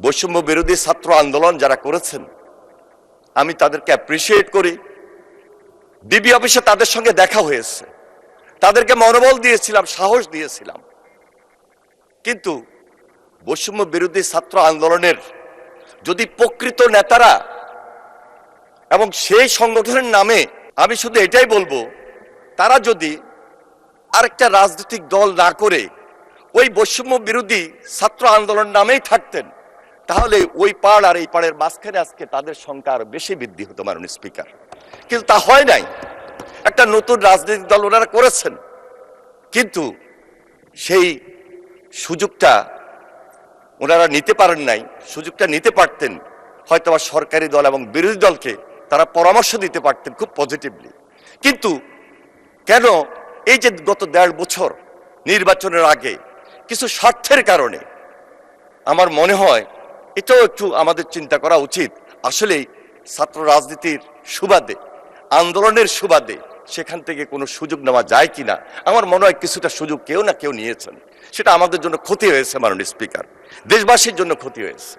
বৈষম্য বিরোধী ছাত্র আন্দোলন যারা করেছেন আমি তাদেরকে অ্যাপ্রিসিয়েট করি। ডিবি অফিসে তাদের সঙ্গে দেখা হয়েছে, তাদেরকে মনোবল দিয়েছিলাম, সাহস দিয়েছিলাম। কিন্তু বৈষম্য বিরোধী ছাত্র আন্দোলনের যদি প্রকৃত নেতারা এবং সেই সংগঠনের নামে, আমি শুধু এটাই বলবো, তারা যদি আরেকটা রাজনৈতিক দল না করে ওই বৈষম্য বিরোধী ছাত্র আন্দোলন নামেই থাকতেন, তাহলে ওই পাড় আর এই পাড়ের মাঝখানে আজকে তাদের সংখ্যা আরো বেশি বৃদ্ধি হতো মাননীয় স্পিকার। কিন্তু তা হয় নাই। একটা নতুন রাজনৈতিক দল ওনারা করেছেন, কিন্তু সেই সুযোগটা ওনারা নিতে পারেন নাই। সুযোগটা নিতে পারতেন, হয়তো বা সরকারি দল এবং বিরোধী দলকে তারা পরামর্শ দিতে পারতেন খুব পজিটিভলি। কিন্তু কেন এই যে গত 1.5 বছর নির্বাচনের আগে কিছু স্বার্থের কারণে, আমার মনে হয় এটাও একটু আমাদের চিন্তা করা উচিত। আসলেই ছাত্র রাজনীতির সুবাদে, আন্দোলনের সুবাদে সেখান থেকে কোনো সুযোগ নেওয়া যায় কিনা। আমার মনে হয় কিছুটা সুযোগ কেউ না কেউ নিয়েছেন, সেটা আমাদের জন্য ক্ষতি হয়েছে মাননীয় স্পিকার, দেশবাসীর জন্য ক্ষতি হয়েছে।